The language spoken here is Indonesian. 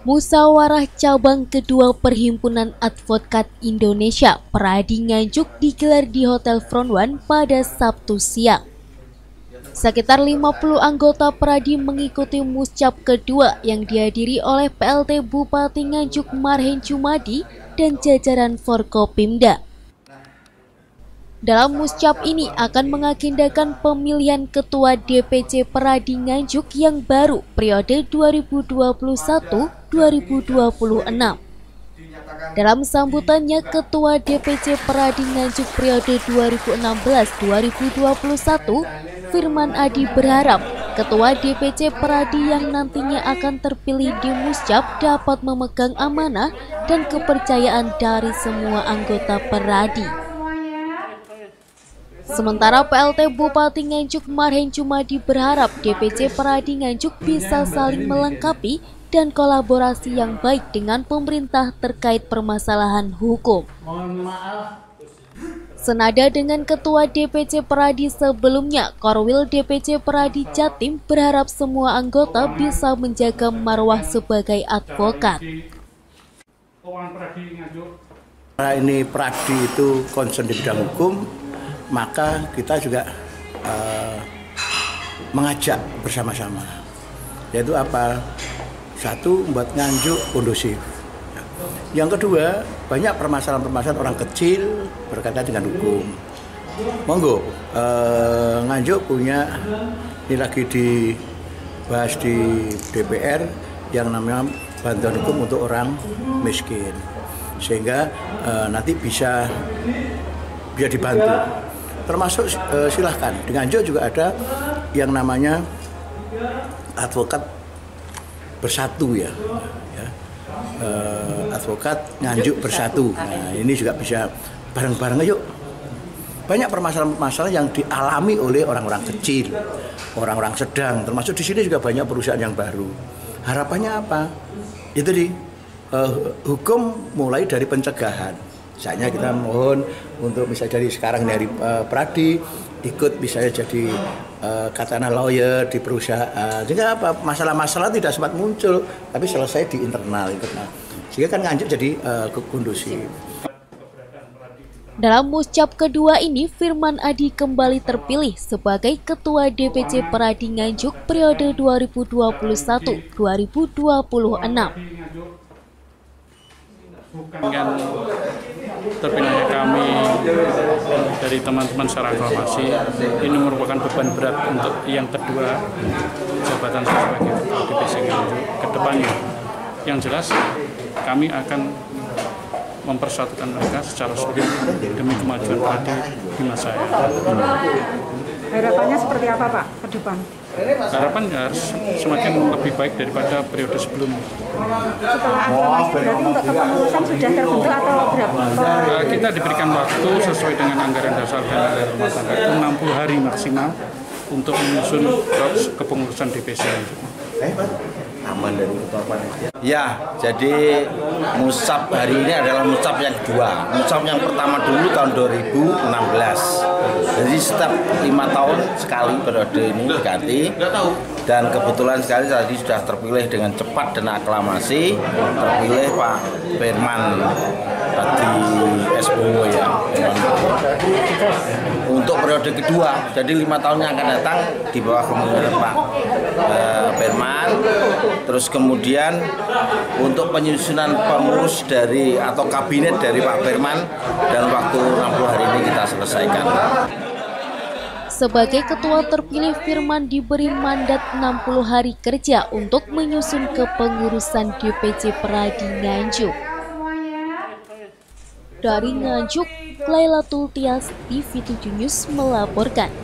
Musyawarah cabang kedua Perhimpunan Advokat Indonesia Peradi Nganjuk digelar di Hotel Front One pada Sabtu siang. Sekitar 50 anggota Peradi mengikuti muscap kedua yang dihadiri oleh PLT Bupati Nganjuk Marhen Jumadi dan jajaran Forkopimda. Dalam muscap ini akan mengagendakan pemilihan Ketua DPC Peradi Nganjuk yang baru periode 2021-2026. Dalam sambutannya, Ketua DPC Peradi Nganjuk periode 2016-2021, Firman Adi berharap Ketua DPC Peradi yang nantinya akan terpilih di muscap dapat memegang amanah dan kepercayaan dari semua anggota Peradi. Sementara PLT Bupati Nganjuk Marhen Jumadi berharap DPC Peradi Nganjuk bisa saling melengkapi dan kolaborasi yang baik dengan pemerintah terkait permasalahan hukum. Senada dengan Ketua DPC Peradi sebelumnya, Korwil DPC Peradi Jatim berharap semua anggota bisa menjaga marwah sebagai advokat. Ini Peradi itu concern di bidang hukum, maka kita juga mengajak bersama-sama, yaitu apa? Satu, membuat Nganjuk kondusif. Yang kedua, banyak permasalahan-permasalahan orang kecil berkaitan dengan hukum. Monggo, Nganjuk punya, ini lagi dibahas di DPR yang namanya bantuan hukum untuk orang miskin, sehingga nanti bisa dibantu. Termasuk silahkan di Nganjuk juga ada yang namanya advokat bersatu ya. Advokat Nganjuk bersatu. Nah, ini juga bisa bareng-bareng yuk. Banyak permasalahan-permasalahan yang dialami oleh orang-orang kecil, orang-orang sedang. Termasuk di sini juga banyak perusahaan yang baru. Harapannya apa? Itu hukum mulai dari pencegahan. Misalnya kita mohon untuk bisa dari sekarang dari Peradi ikut misalnya jadi katakanlah lawyer di perusahaan, sehingga apa, masalah-masalah tidak sempat muncul tapi selesai di internal, sehingga kan Nganjuk jadi kondusif. Dalam muscap kedua ini, Firman Adi kembali terpilih sebagai Ketua DPC Peradi Nganjuk periode 2021-2026. Dengan terpilihnya kami dari teman-teman secara aklamasi, ini merupakan beban berat untuk yang kedua jabatan sebagai Ketua DPC Nganjuk ke depannya. Yang jelas kami akan mempersatukan mereka secara solid demi kemajuan Peradi di masa yang akan. Harapannya seperti apa Pak ke depan? Harapan harus semakin lebih baik daripada periode sebelumnya. Setelah aklamasi berarti untuk kepengurusan sudah terbentuk atau berapa? Kita diberikan waktu sesuai dengan anggaran dasar dan anggaran rumah tangga itu 60 hari maksimal untuk menyusun kepengurusan DPC. Aman dari Ketua Panitia. Ya, jadi muscap hari ini adalah muscap yang kedua. Muscap yang pertama dulu tahun 2016. Jadi setiap 5 tahun sekali periode ini diganti. Dan kebetulan sekali tadi sudah terpilih dengan cepat dan aklamasi, terpilih Pak Firman tadi SBO ya. Untuk periode kedua, jadi 5 tahun yang akan datang di bawah kepemimpinan Pak Firman. Terus kemudian untuk penyusunan pengurus dari atau kabinet dari Pak Firman dalam waktu 60 hari ini kita selesaikan. Sebagai ketua terpilih, Firman diberi mandat 60 hari kerja untuk menyusun kepengurusan DPC Peradi Nganjuk. Dari Nganjuk, Lailatul Tias, TV7 News melaporkan.